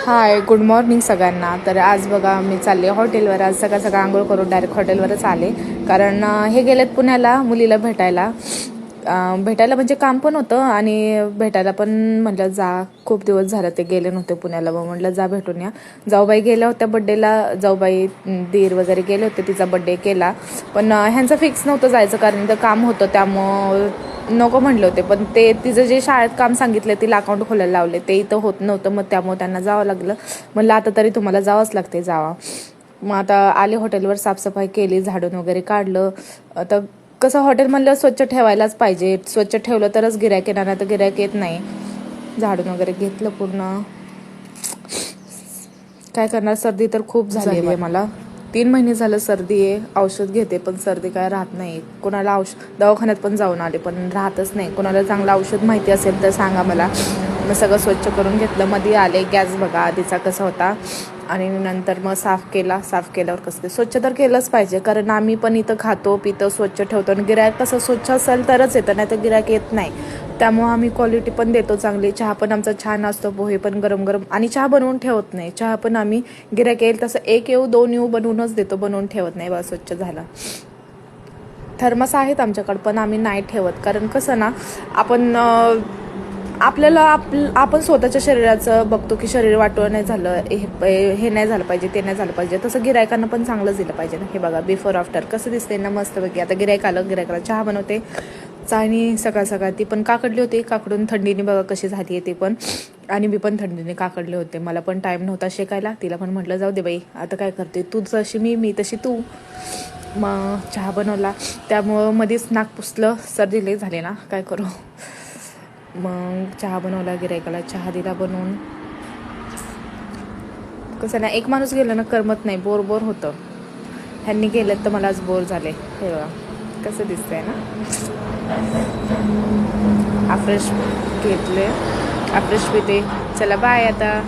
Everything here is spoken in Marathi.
हाय, गुड मॉर्निंग सगळ्यांना. तर आज बघा मी चालले हॉटेलवर. आज सकाळ सकाळ आंघोळ करून डायरेक्ट हॉटेलवरच आले, कारण हे गेलेत पुण्याला मुलीला भेटायला. म्हणजे काम पण होतं आणि भेटायला पण म्हटलं जा. खूप दिवस झालं ते गेले नव्हते पुण्याला, मग म्हटलं जा भेटून या. जाऊबाई गेल्या होत्या बड्डेला, जाऊबाई दीर वगैरे गेले होते, तिचा बड्डे केला. पण ह्यांचं फिक्स नव्हतं जायचं, कारण तर काम होतं त्यामुळं नको म्हणले होते. पण ते तिचं जे शाळेत काम सांगितलं तिला अकाउंट खोलायला लावले ते इथं होत नव्हतं, मग त्यामुळे त्यांना जावं लागलं. म्हणलं आता तरी तुम्हाला जावंच लागते, जावा. मग आता आले हॉटेलवर, साफसफाई केली, झाडून वगैरे काढलं. आता कसं हॉटेल म्हणलं स्वच्छ ठेवायलाच पाहिजे, स्वच्छ ठेवलं तरच गिऱ्हाईक येणार, नाही तर गिऱ्हाईक येत नाही. झाडून वगैरे घेतलं पूर्ण. काय करणार, सर्दी तर खूप झाली आहे मला. 3 महिने झालं सर्दी आहे. औषध घेते पण सर्दी काय राहत नाही. कोणाला दवाखान्यात पण जाऊन आले पण राहतच नाही. कोणाला चांगलं औषध माहिती असेल तर सांगा मला. मग सगळं स्वच्छ करून घेतलं. मध्ये आले, गॅस बघा आधीचा कसा होता, आणि नंतर मग साफ केला. साफ केल्यावर कसं स्वच्छ तर केलंच पाहिजे, कारण आम्ही पण इथं खातो पितो, स्वच्छ ठेवतो. आणि गिऱ्हाईक कसं स्वच्छ असेल तरच येतं, नाही तर गिऱ्हाईक येत नाही. त्यामुळं आम्ही क्वालिटी पण देतो चांगली. चहा पण आमचा छान असतो, पोहे पण गरम गरम. आणि चहा बनवून ठेवत नाही. चहा पण आम्ही गिऱ्हाईक येईल तसं 1 येऊ 2 येऊ बनवूनच देतो, बनवून ठेवत नाही. बा स्वच्छ झाला. थर्मस आहेत आमच्याकडं पण आम्ही नाही ठेवत, कारण कसं ना आपण आपण स्वतःच्या शरीराचं बघतो की शरीर वाटोळं नाही झालं, हे नाही झालं पाहिजे, ते नाही झालं पाहिजे. तसं गिऱ्हाईकांना पण चांगलं दिलं पाहिजे ना. हे बघा बिफोर आफ्टर कसं दिसते ना, मस्त बघी. आता गिऱ्हाईक आलं, गिऱ्हाईकाला चहा बनवते. चाळणी सकाळ सकाळ ती पण काकडली होती, काकडून थंडीने बघा कशी झाली आहे ती पण. आणि मी पण थंडीने काकडले होते. मला पण टाईम नव्हता शेकायला. तिला पण म्हटलं जाऊ दे बाई, आता काय करते, तू जशी मी तशी तू. मग चहा बनवला, त्यामुळं मध्येच नाक पुसलं, सर्दी लई झाली ना, काय करू. मग चहा बनवला, गिऱ्हाईकाला चहा दिला बनवून. कसं ना, एक माणूस गेला ना करमत नाही, बोर बोर होतं. ह्यांनी गेलं तर मला आज बोर झाले. हे बघा कसं दिसतंय ना. आफ्रेश घेतले, आफ्रेश पिते. चला बाय आता.